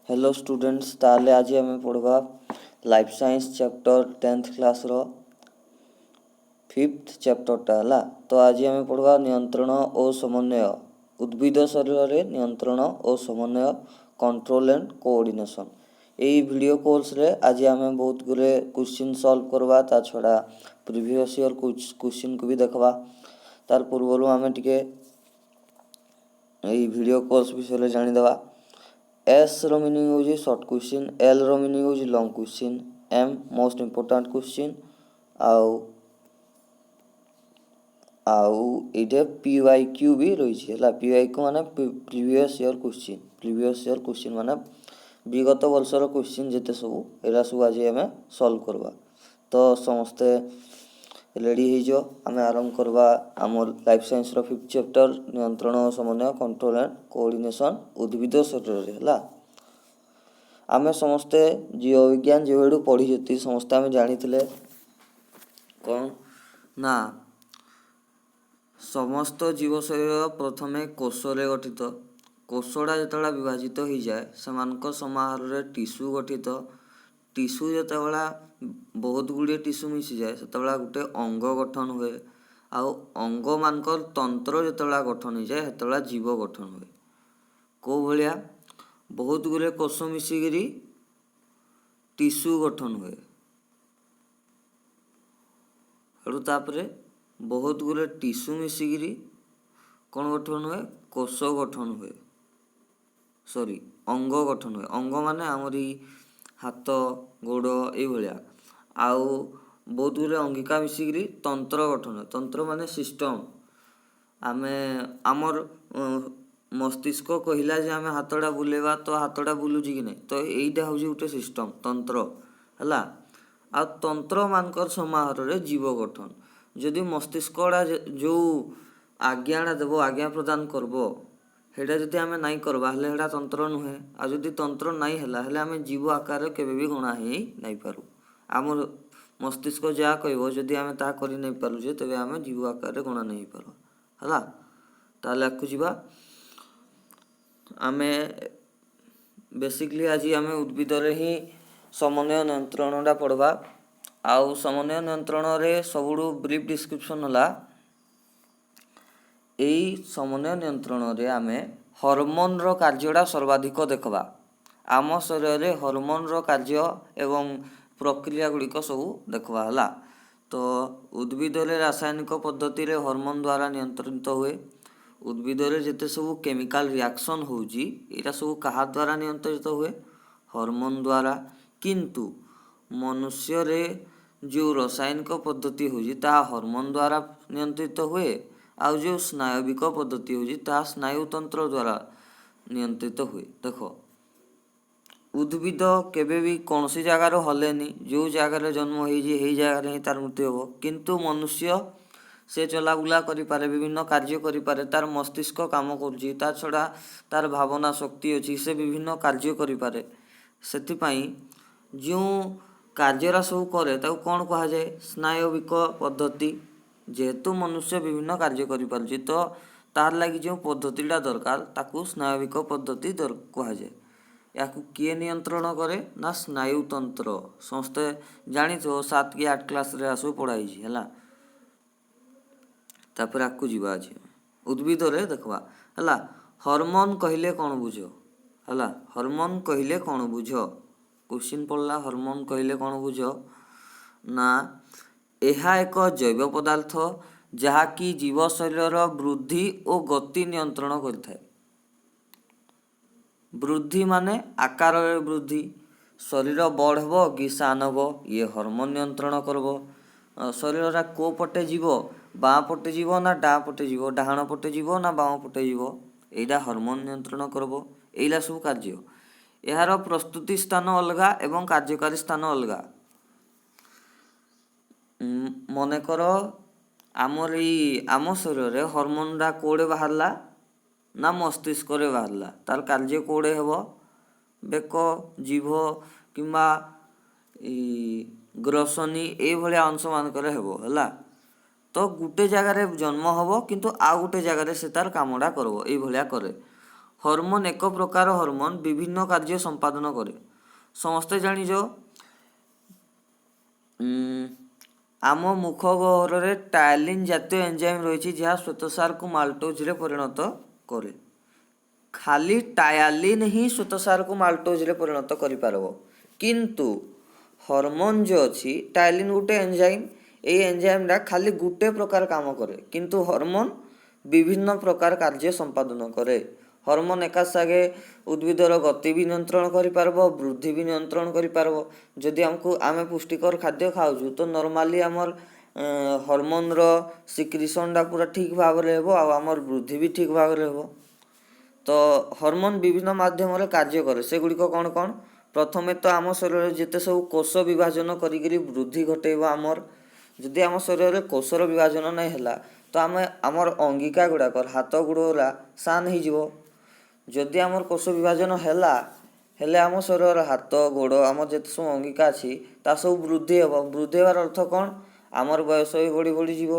Hello students ताले आज आम पढ़वा life science chapter 10th class रो 5th चैप्टरटा है। तो आज आम पढ़वा नियंत्रण और समन्वय उद्भिद शरीर में नियंत्रण और समन्वय कंट्रोल एंड कोऑर्डिनेशन। यही वीडियो कोर्स रे आज आम बहुत गुरे क्वेश्चन सॉल्व करवा ता छड़ा प्रीवियस ईयर क्वेश्चन को भी देखवा। तार पूर्व आम टिके वीडियो कोर्स विषय जानीदेवा। एस रो मीनिंग होजी शॉर्ट क्वेश्चन, एल रो मीनिंग होजी long question, M most important question आउ इधे पीवाईक्यू भी रही है। पीवाईक्यू माने प्रीवियस ईयर क्वेश्चन माने विगत वर्षर क्वेश्चन जिते सब एरा सब आज आम सॉल्व करवा। तो समस्ते रेडी हो आम आरंभ करवा आम लाइफ साइंस रो 5th चैप्टर नियंत्रण समन्वय कंट्रोल एंड कोऑर्डिनेशन उद्भिद शरीर है। आम समस्ते जीव विज्ञान जो पढ़ी समस्ते आम जानी कौन ना समस्त जीव शरीर प्रथमे कोषरे गठित। कोषटा जितेबाला विभाजित हो जाए से समाहार टिश्यू गठित। टिश्यू जितेबाला बहुत गुड़े टिश्यू मिसी जाए से गोटे अंग गठन हुए। आउ अंग मानकर तंत्र जितेबाला गठन हो जाए से जीव गठन हुए। को भलिया बहुत गुड़े कोष मिसिकी टिश्यू गठन हुए। हेटू तापरे बहुत गुड़े टिश्यू मिसिकी कौन गठन हुए कोष गठन हुए सॉरी अंग गठन हुए। अंग माने आमरी हाथ गोड़ ये आउ बहुत गुड़े अंगिका मिसिकी तंत्र गठन हुए। तंत्र माने सिस्टम आमे आमर मस्तिष्क कहला जे आमे हाथटा बुलेवा तो हाथटा बुलुची कि नहीं तो यहीटा हूँ गोटे सिस्टम तंत्र है। आ तंत्र मानकर समाहार रे जीव गठन जदि मस्तिष्कटा जो आज्ञाटा देव आज्ञा प्रदान करब हेटा जदि आमे नाई करबा हेले हेटा तंत्र नुहे। आ जदि तंत्र नाई हैला हेले आमे जीव आकार केबे भी गणा ही नाई पारू। आमर मस्तिष्क जहाँ कहब जदि आमे ता करि नाई पारुजे तेबे आमे जीव आकार गणा नहीं पारू है। ताले आकु जीवा आमे बेसिकली आज आमे उद्भिद रे ही समन्वय नियंत्रणटा पढ़वा। आउ समन्वय नियंत्रण रे सबुठु ब्रीफ डिस्क्रिप्शन होला यही समन्वय नियंत्रण रे आमे हार्मोन रो कार्यटा सर्वाधिक देखबा। आम शरीर रे हार्मोन रो कार्य एवं प्रक्रिया गुड़िक सब देखबा है। तो उद्भिद रे रासायनिक पद्धति रे हार्मोन द्वारा नियंत्रित हुए। उद्भिद रे जेते सब केमिकल रिएक्शन होउजी एटा सब कहा द्वारा नियंत्रित हुए हार्मोन द्वारा। किंतु मनुष्य रे जो रासायनिक पद्धति होउजी ता हार्मोन द्वारा नियंत्रित हुए। आउ जो स्नायविक पद्धति होउजी ता स्नायु तंत्र द्वारा नियंत्रित हुए। देखो उद्भिद केबे भी कौन सी जगार हलेनी जो जगार जन्म हो जगार ही तार मृत्यु हो। किंतु मनुष्य से चलाबुला करिपारे विभिन्न कार्य करिपारे तार मस्तिष्क काम करुची ता छड़ा तार भावना शक्ति अच्छी से विभिन्न कार्य करिपारे। सेथिपाई जो कार्यरा सब करे ताको कौन कहा जाए स्नायविक पद्धति। जेहेतु मनुष्य विभिन्न कार्य करिपारुची तो तार लगी जो पद्धतिटा दरकार ताकू स्नायविक पद्धति कहा जाए। याकू किए नियंत्रण करे ना स्नायु तंत्र। समस्ते जानी 7 कि 8 क्लास रे आसु पढ़ाई है। तापर आकू जीवा आज उद्भिद रे देखवा है। हार्मोन कहले कौन बुझ है हार्मोन कहले कौन बुझ क्वेश्चन पड़ला हार्मोन कहले कौन बुझ ना यह एक जैव पदार्थ जहाँकि जीव शरीर वृद्धि और गति नियंत्रण करिथाए। वृद्धि माने आकार वृद्धि शरीर बड़ हम कि सान हम ये हार्मोन नियंत्रण करब। शरीर को पटे जीव बाँ पटे जीव ना डा पटे जीव डाहाण पटे जीव ना बाँ पटे जीव एटा हार्मोन नियंत्रण करब। एइला सब कार्य यार प्रस्तुति स्थान अलगा एवं कार्यकारी स्थान अलगा। मनकर आमर आम शरीर रे हार्मोनटा कोड़े बाहरला ना मस्तिष्क रे बाहरला तार कार्य कोड़े हेब बेक जीभ किंबा ग्रसनी ए भलिया अंश मानकर हेब है। तो गुटे जगार जन्म हम किंतु आ गुटे जगार से तार कामटा करब ए भलिया करे। हर्मोन एक प्रकार हर्मोन विभिन्न कार्य संपादन करे। समस्ते जानिज आम मुख गहरे टायलिन जातीय एंजाइम रही जहाँ श्वेतसार को माल्टोज रे परिणत करे। खाली टायालिन ही श्वेतसार को माल्टोज रे परिणत करि पारबो, किंतु हर्मोन जो अच्छी टायलिन गोटे एंजाइम, ए एंजाइमटा खाली गोटे प्रकार काम करे, किंतु हर्मोन विभिन्न प्रकार कार्य संपादन करे। हर्मोन एका सागे उद्भिदर गति भी नियंत्रण करि पारबो, वृद्धि भी नियंत्रण करि पारबो। जदि हमको आमे पुष्टिकर खाद्य खाउछु तो नॉर्मली हमर हर्मोन रो सिक्रिशनटा पूरा ठीक भाव रे हेबो आ हमर वृद्धि भी ठीक भाव रे हेबो। तो हर्मोन विभिन्न माध्यम रे कार्य करे। से गुड़िक कौन कौन? प्रथमे तो आम शरीर जिते सब कोष विभाजन करी वृद्धि घटेब आमर। जदि आम शरीर में कोषर विभाजन नहीं है तो आम आमर अंगिका गुड़ाक हाथ गोड़ा सान हो। जदि आमर कोष विभाजन है हेले आम शरीर हाथ गोड़ आम जिते सब अंगिका अच्छी ता सब वृद्धि हे। वृद्धि होवार अर्थ कौन? आमर बयस भी बढ़ी बढ़ी जीव।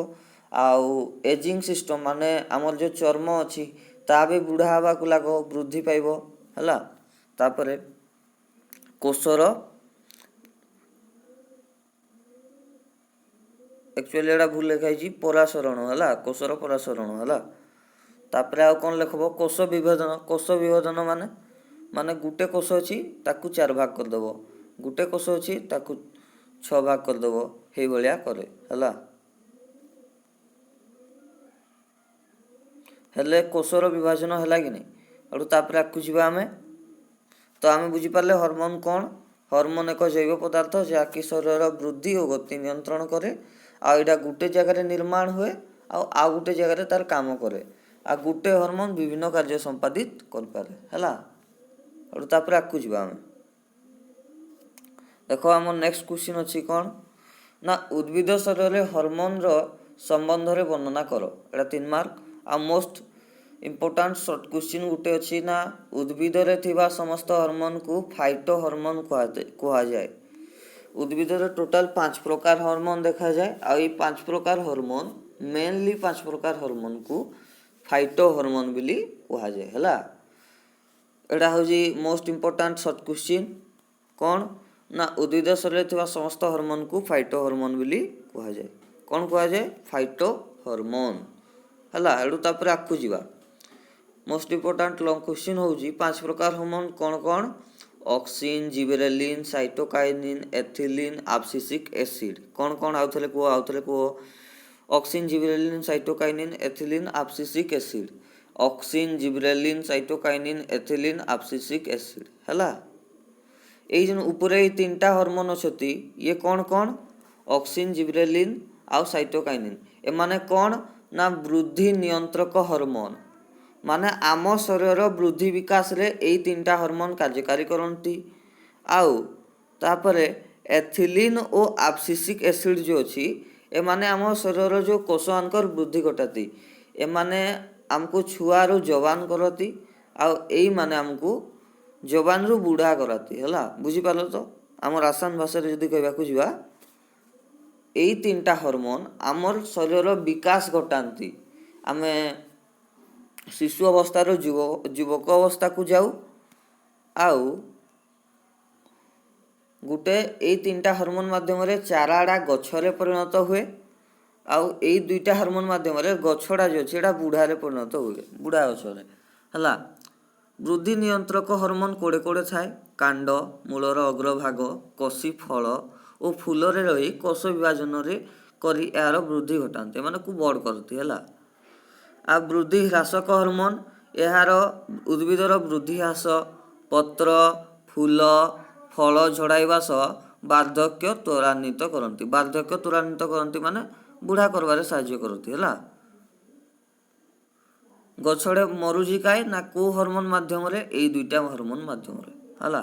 आउ एजिंग सिस्टम माने आमर जो चर्म अच्छी ता भी बुढ़ा हवा को लाग वृद्धि पाइब है। तापरे कोषर एक्चुअली एटा भूल लिखाई परासरण है, कोषर परासरण है। तापरे आउ कौन लिखब? कोष विभेदन। कोष विभेदन माने माने गुटे कोष अच्छी ताकू 4 भाग करदेव, गुटे कोष अच्छी ताकू 6 भाग करदेव, हे भलिया करे है। हेले कोषर विभाजन है कि नहीं और तापर आकु जीवा आमे तो आमे बुझी पारले हर्मोन कौन? हर्मोन एक जैव पदार्थ जहाँकि शरीर वृद्धि और गति नियंत्रण करे। आ इटा गुटे जगह निर्माण हुए आ गुटे जगह तार काम करे। आ गुटे हर्मोन विभिन्न कार्य संपादित कर पारे है। और तापर आकु जीवा आमे देखो आम नेक्स्ट क्वेश्चन अच्छी कौन ना उद्भिद शरीर में हर्मोन रो संबंध रे वर्णना करो। एटा 3 मार्क। आ मोस्ट इम्पोर्टाट सर्ट क्वेश्चन गुटे अच्छी ना उद्भिद रे थिबा समस्त हार्मोन को फाइटो हार्मोन कहा जाए। उद्भिद रे टोटाल 5 प्रकार हार्मोन देखा जाए। आ 5 प्रकार हार्मोन मेनली 5 प्रकार हार्मोन को फाइटो हार्मोन बोली कहा जाए है। एटा होजी मोस्ट इम्पोर्टाट सर्ट क्वेश्चन कौन ना उद्भिद शरीर थिबा समस्त हार्मोन को फाइटो हार्मोन बोली कहा जाए। कौन कहा जाए? फाइटो हार्मोन है। एडू तापर आकु जीवा मोस्ट इम्पोर्टाट लॉन्ग क्वेश्चन होजी 5 प्रकार हार्मोन कौन कौन? Auxin, gibberellin, cytokinin, ethylene, abscisic acid. कौन कौन आउथले को? Auxin, gibberellin, cytokinin, ethylene, abscisic acid. Auxin, gibberellin, cytokinin, ethylene, abscisic acid है। এই যে উপরে এই 3টা হরমোন অছতি ইয়ে কোন কোন? অক্সিন, জিবরেলিন আর সাইটোকাইনিন। এমানে কোন না বৃদ্ধি নিয়ন্ত্রক হরমোন। মানে আম শরীর বৃদ্ধি বিকাশ রে এই 3টা হরমোন কার্যকারী করନ୍ତି। আউ তারপরে এথিলিন ও আবসিসিক এসিড যে অছি এমানে আম শরীর যে কোষাঙ্কর বৃদ্ধি ঘটাতি। এমানে আমকু ছুয়ারু জবান করতি আউ এই মানে আমকু जवान रु बुढ़ा कराती है। बुझी पार तो आमर आसान भाषा जदि कहवाक जीवा यही 3टा हार्मोन आमर शरीर विकास घटाती। आमे शिशु अवस्थार युवक अवस्था को जाऊ आउ गुटे यही 3टा हार्मोन माध्यम चाराड़ा गछरे परिणत हुए आउ यही 2टा हार्मोन माध्यम गछड़ा जो अच्छे बुढ़ारे परिणत हुए, बुढ़ा गछरे है। वृद्धि नियंत्रक हार्मोन कोड़े कोड़े थाए कांड, मूलर अग्रभाग, कषि, फल और फूल रे रही कोष विभाजन रे करी यार वृद्धि घटाते माने को बड़ करती है। आ वृद्धि ह्रासक हार्मोन यार उद्भिदर वृद्धि ह्रास, पत्र, फूल, फल झड़ाइबा सह वार्धक्य त्वरान्वित करती। वार्धक्य त्वरान्वित करती माने बुढ़ा करबारे साहाय्य करती है। गछड़े मरुजी काए ना को हार्मोन माध्यम रे? एई 2टा हार्मोन माध्यम रे है।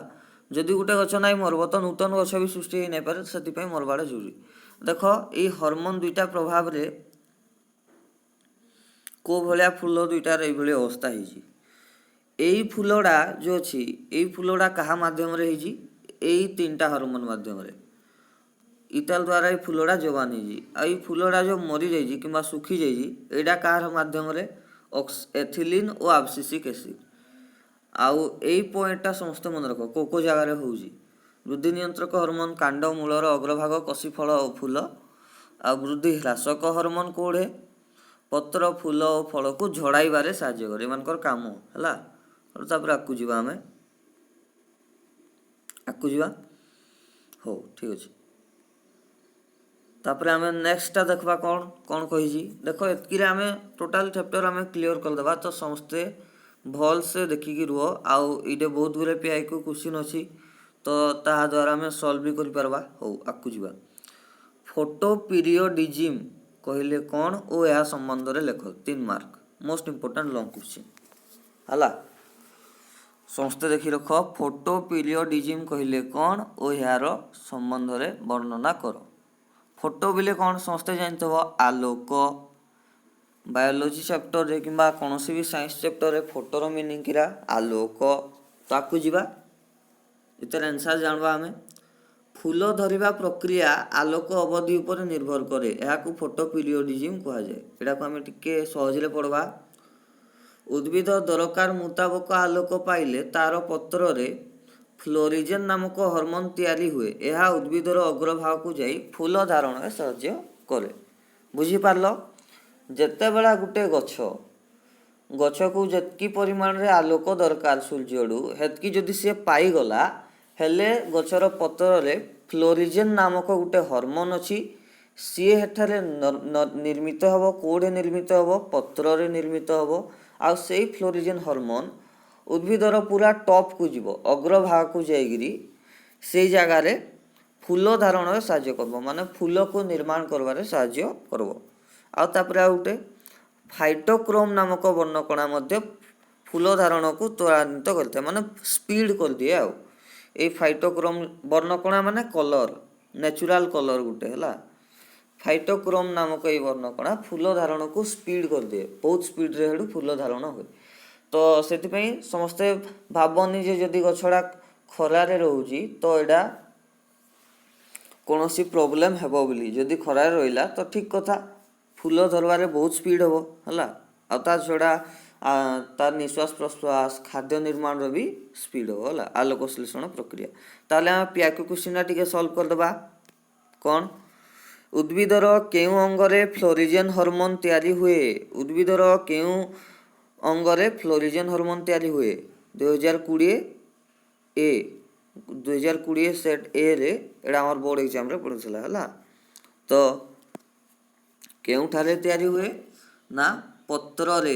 जदि गोटे गछ नाई मरब तो नूतन गछ भी सृष्टि हो नहीं पारे, से मरवाड़ा जरूरी। देख ये हार्मोन 2टा प्रभाव रे को भलिया फूल 2टार ये अवस्था होई। एई फूलड़ा जो अच्छी एई फूलड़ा कहा माध्यम रे होई? एई 3टा हार्मोन माध्यम रे इताल द्वारा ये फूलड़ा जवान होई। आ फूलड़ा जो मरी जाई कि सुखी जाई एटा कार माध्यम रे? एथिलीन और एब्सिसिक एसिड। आउ एई पॉइंटटा समस्त मन रख को जगार होउची वृद्धि नियंत्रक हार्मोन कांड मूलर अग्रभाग कषि फल और फूल आ वृद्धि ह्रासक हार्मोन कोड़े पत्र फूल और फल को झड़ाइबारे साहाय्य करे एमानकर काम हैला। तापर आकु जीवा आमे आकु जीवा हो ठीक अछि। तापर आमे नेक्स्टटा देखबा कोन कोन कहिजी देखो एतकी रे आमे टोटल चैप्टर आमे क्लियर कर देबा तो समस्ते भल से देखिकी रुहो आउ इडे बहुत गुरे पीआई को क्वेश्चन अछि तो ताहा द्वारा आमे सॉल्व भी करि परबा। हो आकु जीवा फोटो पीरियडिज्म कहले कोन ओ या संबंध रे लेखो 3 mark most important long question हला। समस्ते देखि रखो फोटो पीरियडिज्म कहले कोन ओ यार संबंध रे वर्णना करो। फोटो बिले कौन समस्ते जानते हो आलोक बायोलॉजी चैप्टर रे किंबा कोनोसी भी साइंस चैप्टर रे फोटोर मीनिंग किरा आलोक ताकू जीवा इतर आंसर जानबा हमें फूल धरिबा प्रक्रिया आलोक अवधि ऊपर निर्भर करे याकू फोटो पीरियडिज्म कहा जाए। एडा को हमें टिके सहजले पढ़वा उद्भिद दरकार मुताबक आलोक पाइले तार पत्र रे फ्लोरिजेन नामक हार्मोन तैयारी हुए यह उद्भिदर अग्रभाग को जाई फूल धारण में साहाय्य करे। बुझी पारलो जेते बेला गुटे गछ को जतकी परिमाण रे आलोक दरकार सूर्यडू हेतकी जदि से पाई गला हेले गछर पत्र रे फ्लोरिजेन नामक गुटे हार्मोन अछि सी हेठारे निर्मित हबो कोडे निर्मित हबो पत्र रे निर्मित हबो आ सेई फ्लोरिजेन हार्मोन उद्भिदर पूरा टॉप को जीव अग्रभाग को जाइगिरी से जगह रे फूल धारण में साहाय्य करबो माने फूल को निर्माण करबारे साहाय्य करबो। आ तापर आ उठे फाइटोक्रोम नामक वर्णकणा मध्य फूल धारण को त्वरान्वित करते माने स्पीड कर दिए। आ ए फाइटोक्रोम वर्णकणा माने कलर नेचुरल कलर गुटे हला फाइटोक्रोम नामक ए वर्णकणा फूल धारण को स्पीड कर दिए बहुत स्पीड रे हेडू फूल धारण हुए। तो सेतिपई समस्ते भाबनी जे जदि गछड़ा खरारे रहउची तो एडा कोनोसी प्रॉब्लम हेबो बोली जदि खरारे रहिला तो ठीक कथा फूल धरबारे बहुत स्पीड हेबो हला आ ता छडा तार निश्वास प्रश्वास खाद्य निर्माण रो भी स्पीड हेबो हला आलोक संश्लेषण प्रक्रिया। ताले हम पियाकु क्वेश्चन टिके सॉल्व कर देबा कोन उद्भिदर केउ अंगरे फ्लोरिजेन हार्मोन तैयारी हुए उद्भिदर केउ अंगरे फ्लोरिजेन हार्मोन तैयारी हुए 2020 सेट ए रे एडा हमर बोर्ड एग्जाम रे पढुछला हला। तो केउ ठारे तैयारी हुए ना पत्र रे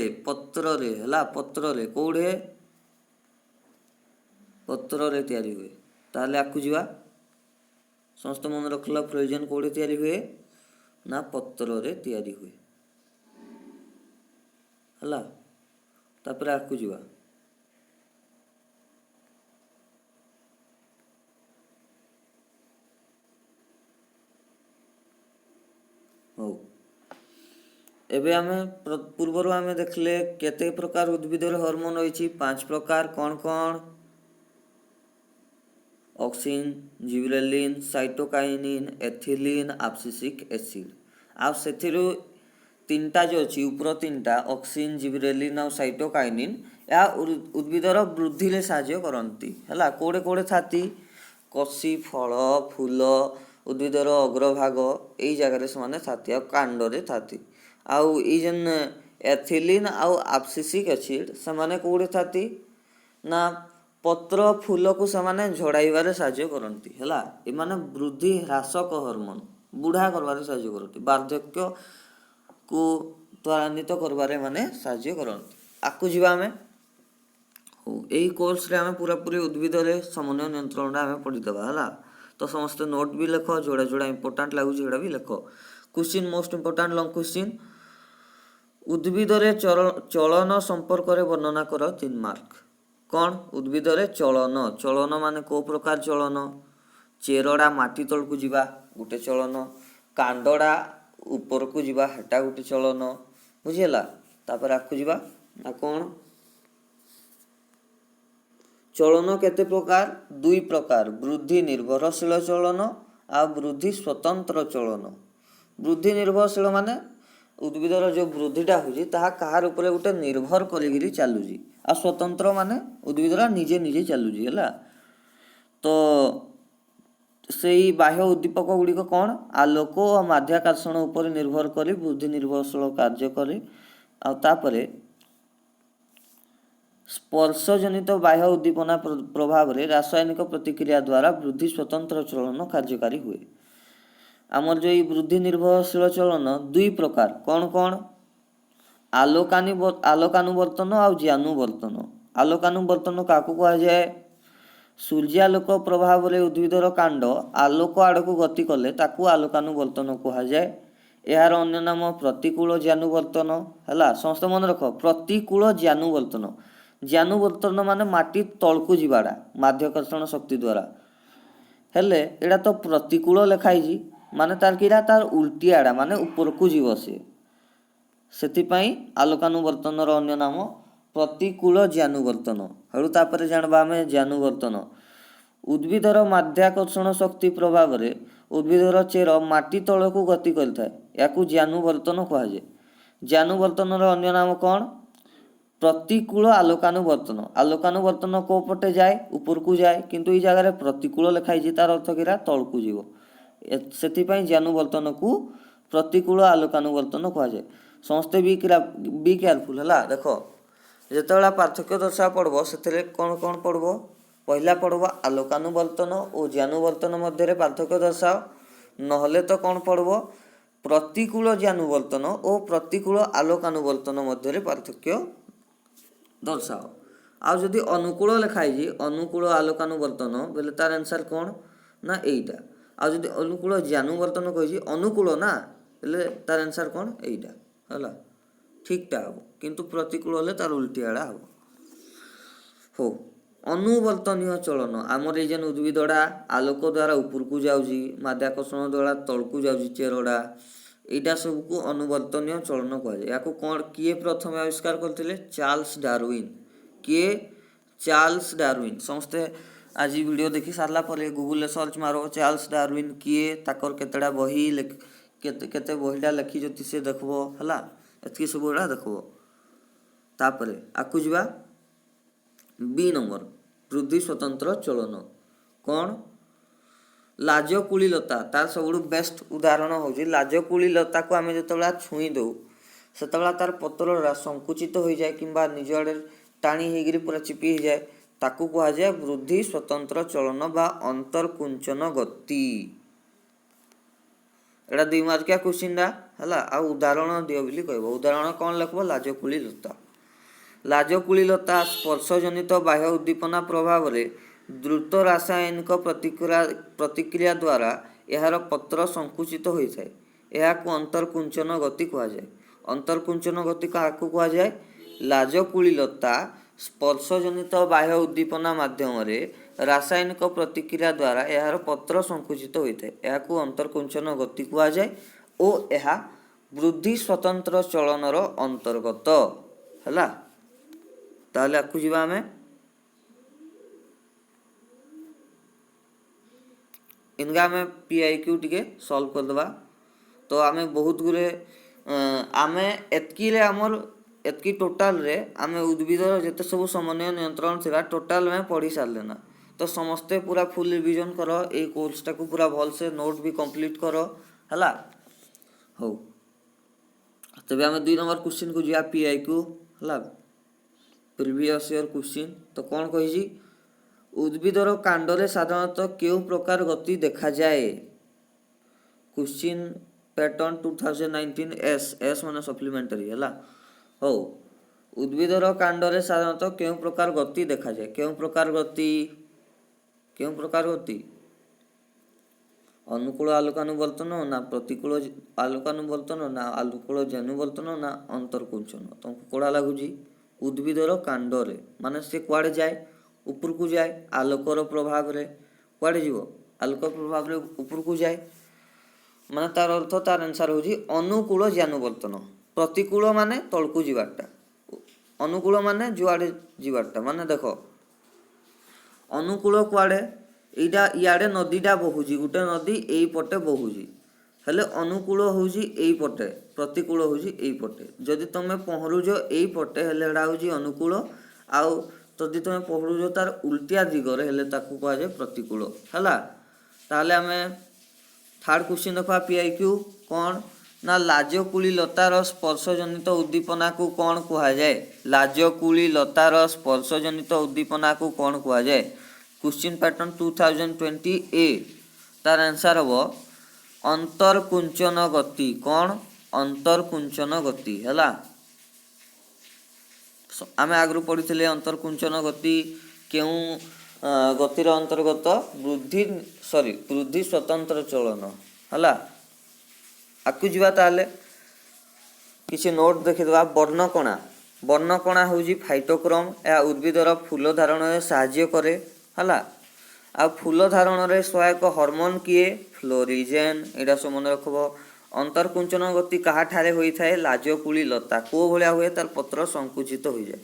हला पत्र रे कोडे पत्र रे तैयारी हुए ताले आकु जीवा समस्त मन रखला फ्लोरिजेन कोडे तैयारी हुए ना पत्र रे तैयारी हुए हला। तापर आकु जीवा हो एबे आमे पूर्वरु आमे देखले केते प्रकार उद्भिदर हार्मोन होइछि 5 प्रकार कोन कोन auxin gibberellin cytokinin ethylene abscisic acid आ सेथिरु तीनटा जो अछि ऊपर तीनटा ऑक्सिन जिबरेलिन और साइटोकाइनिन या उद्भिदर वृद्धि ले साहाय्य करंती हला कोडे कोडे थाती कसी फल फूल उद्भिदर अग्रभाग एई जगह रे समान थाती आ कांड रे थाती आउ ई जन एथिलीन आउ एब्सिसिक एसिड समान कोडे थाती ना पत्र फूल को समान झड़ाइबारे साहाय्य करंती हला ए माने वृद्धि ह्रासक हार्मोन बुढ़ा करबारे साहाय्य करंती वार्धक्य को त्वरान्वित करबारे माने साहाय्य करंती। आकु जीवा हमें हो एई कोर्स रे हमें पूरा पूरी उद्भिद रे समन्वय नियंत्रण रे हमें पढ़ी देबा हला। तो समस्त नोट भी लिखो जोड़ा जोड़ा इंपोर्टेंट लागु जेड़ा भी लिखो। Question most important long question उद्भिद रे चलन संपर्क रे वर्णना करो 3 मार्क कोन उद्भिद रे चलन माने को प्रकार चलन चेरडा माटी तळ को जीवा गुटे चलन कांडडा ऊपर को जीवा हेटा गुटे चलन बुझिला। तापर आकु जीवा ना कोन चलन केते प्रकार 2 प्रकार वृद्धि निर्भरशील चलन आ वृद्धि स्वतंत्र चलन। वृद्धि निर्भरशील माने उद्भिदर जो वृद्धिटा होजी ताहा कहार ऊपर गुटे निर्भर करिगिरी चालुजी आ स्वतंत्र माने उद्भिदरा निजे निजे चलुची है। तो से बाह्य उद्दीपक गुड़िक कौन आलोक और माध्याकर्षण उपर निर्भर कर बुद्धि निर्भरशील कार्य करे। आउे स्पर्श जनित बाह्य उद्दीपना प्रभाव में रासायनिक प्रतिक्रिया द्वारा वृद्धि स्वतंत्र चलन कार्यकारी हुए। आमर जो वृद्धि निर्भरशील चलन दुई प्रकार कौन कौन आलोकानुवर्तन और ज्ञानुवर्तन। आलोकानुवर्तन क्या कह जाए सूर्यालोक प्रभाव में उद्भिदर कांड आलोक आड़ को गति कले ताकू आलोकानुवर्तन कह जाए। यार अन्य नाम प्रतिकूल ज्ञानुवर्तन है। समस्त मन रख प्रतिकूल ज्ञानुवर्तन ज्ञानुवर्तन माने माटी तलकू जावाटा माध्याकर्षण शक्ति द्वारा हेले एटा तो प्रतिकूल लिखाई माने तार किरा तार उल्टी आड़ा माने ऊपर को जीव से आलोकानुवर्तन अन्य नाम प्रतिकूल ज्ञानुवर्तन। हेतु तापर जानबा आमे ज्ञानुवर्तन उद्भिदर माध्याकर्षण शक्ति प्रभाव में उद्भिदर चेर माटी तल को गति करिଥାଏ याकू ज्ञानुवर्तन कह जाए। ज्ञानुवर्तन अन्य नाम कौन प्रतिकूल आलोकानुवर्तन। आलोकानुवर्तन को पटे जाए ऊपर को जाए किंतु ये जगह प्रतिकूल लिखाई तार अर्थ किरा तल को जीव से ज्ञानुवर्तन को प्रतिकूल आलोकानुवर्तन कह जाए। समस्ते बी केयरफुल है। देख जिते पार्थक्य दर्शा पड़ब से कौन कौन पड़ब पहला पड़ब आलोकानुवर्तन और ज्ञानुवर्तन मध्य पार्थक्य दर्शाओ नहले तो कौन पड़ब प्रतिकूल ज्ञानुवर्तन और प्रतिकूल आलोकानुवर्तन मध्य पार्थक्य दर्शाओ। आ जदि अनुकूल लिखाई अनुकूल आलोकानुवर्तन बोले तार आंसर कौन ना एटा। आ जदि अनुकूल ज्ञानुवर्तन कही अनुकूल ना बोले तार आंसर कौन एटा है ठीकटा हम किंतु प्रतिकूल हेले तार उल्टी आड़ा हम हो। अनुवर्तनीय चलन आमर ये जेन उद्भिदटा आलोक द्वारा ऊपर को जाऊँगी माध्याकर्षण द्वारा तल को जाऊँगी चेरड़ा यहाँ सबको अनुवर्तनीय चलन कहुए। या कौन किए प्रथम आविष्कार करते चार्ल्स डार्विन किए चार्ल्स डार्विन। समस्ते आज वीडियो देखी सारा पर गूगल सर्च मारो चार्ल्स डार्विन किए ताकर केतेटा बही केते बहीटा लिखी से देखबो है एतकी सब गुड़ा देखबो। तापरे आकु जीवा बी नंबर वृद्धि स्वतंत्र चलन कौन लाजकुलीलता तार सब बेस्ट उदाहरण हूँ लाजकुलीलता को आम जो छुई दो से तार पत्र संकुचित हो जाए कि निज आड़े टाणी होगी पूरा चिपी हो जाए ताकू कह जाए वृद्धि स्वतंत्र चलन बा अंतरकुंचन गति। एटा 2 मार्किया क्वेश्चन है आ उदाहरण दियो बोली कहब उदाहरण कौन लिखब लाजकुलीलता। लाजकुलीलता स्पर्शजनित बाह्य उद्दीपना प्रभाव में द्रुत रासायनिक प्रतिक्रिया द्वारा यार पत्र संकुचित होता है यह अंतरकुंचन गति कह जाए। अंतरकुंचन गति क्या कहुए लाजकुलीलता स्पर्शजनित बाह्य उद्दीपना माध्यम रासायनिक प्रतिक्रिया द्वारा यार पत्र संकुचित होता है यह अंतरकुंचन गति कह जाए और यह वृद्धि स्वतंत्र चलनर अंतर्गत है। ताहले आकु जीवा आमे इनका आमे PIQ टिके सॉल्व कर देबा। तो आमे बहुत गुरे आमे एतकी रे हमर एतकी टोटल रे आमे उद्भिदर जते सब समन्वय नियंत्रण थिला टोटल में पढ़ी सारले ना। तो समस्ते पूरा फुल रिवीजन करो ए कोर्स टाकू पूरा भल से नोट भी कंप्लीट करो हला हो। तबे आमे 2 नंबर क्वेश्चन को जिया PIQ हला प्रीवियस ईयर क्वेश्चन। तो कौन कही उद्भिदर कांडरे साधारणतः क्यों प्रकार गति देखा जाए क्वेश्चन पैटर्न 2019 एस माने सप्लीमेंटरी है हो। उद्भिदर कांडरे साधारणतः क्यों प्रकार गति देखा जाए क्यों प्रकार गति अनुकूल आलोकानुवर्तन ना प्रतिकूल आलोकानुवर्तन ना अनुकूल ज्ञानुवर्तन ना अंतरकुंचन तुमको कोड़ा लगुच उद्भिदर कांडरे माने से कुआड़े जाए ऊपर को जाए आलोकर प्रभाव रे कुआड़े जीव आलोक प्रभाव रे ऊपर को जाए माने तार अर्थ तार आंसर होजी अनुकूल ज्ञानुवर्तन। प्रतिकूल माने तलकू जीवाटा अनुकूल माने जुआड़े जीवाटा माने देखो अनुकूल कुआड़े एटा इयाड़े नदीटा बहुजी गोटे नदी एई पटे बहुजी हेले अनुकूल होउजी एई पटे प्रतिकूल होउजी एई पटे जदि तमे पहरुज एई पटे हेले एडा होउजी अनुकूल आउ जदि तुम पढ़ुଛ तार उल्टिया दिगरे हेले ताकू कहुए प्रतिकूल है। ताहले आमे थर्ड क्वेश्चन देखा पीआईक्यू कौन ना लाजकुली लतार स्पर्श जनित उद्दीपना को कौन कहुए। लाजकुली लतार स्पर्श जनित उद्दीपना को कौन कहुए। क्वेश्चन पैटर्न 2020 तार आंसर हम अंतरकुंचन गति। कौन अंतरकुंचन गति है। आम आगु पढ़ी अंतरकुंचन गति क्यों गतिर अंतर्गत वृद्धि स्वतंत्र चलन है। आकु जीवा ताले किसी नोट देखिदेवा। वर्णकणा हूँ फाइटोक्रोम या उद्भिदर फूल धारण में साहाय्य करे है। आ फूल धारण में सहायक हार्मोन किए फ्लोरिजेन एटा सब मन रखब। अंतरकुंचन गति कहा ठारे होता है लाजकुली लता को भाया हुए तार पत्र संकुचित हो जाए।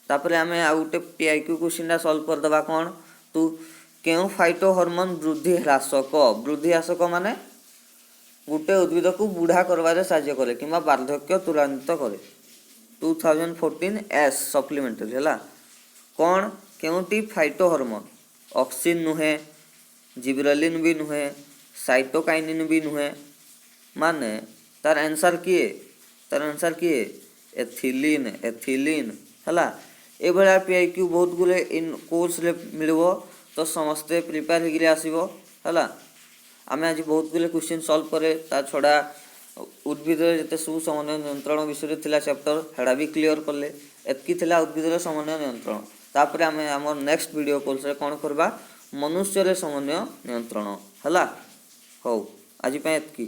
तापर आम आ गोटे पीआईक्यू क्वेश्चन सॉल्व करदे कौन तू क्यों फाइटो हार्मोन वृद्धि ह्रासक माने गोटे उद्भिद को बुढ़ा करवारे साहाय्य करे कि वार्धक्य त्वरान्वित करे। 2014 एस सप्लीमेंटरी है। कौन क्योंटी फाइटो हार्मोन ऑक्सिन नुहे जिब्रेलिन भी नुहे साइटोकाइनिन भी नुहे माने तार आंसर किए एथिलीन है। ये भाया पीआईक्यू बहुत गुले इन कोर्स रे मिलबो तो समस्ते प्रिपेयर होगी आसबो है। आम आज बहुत गुले क्वेश्चन सॉल्व करे ता छड़ा उद्भिद जिते सब समन्वय नियंत्रण विषय थिला चैप्टर हेड़ा भी क्लियर कले। एतकी थिला उद्भिद समन्वय नियंत्रण। तापर आम आम नेक्स्ट वीडियो कोर्स रे कौन करबा मनुष्य रे समन्वय नियंत्रण है। हौ आज एतकी।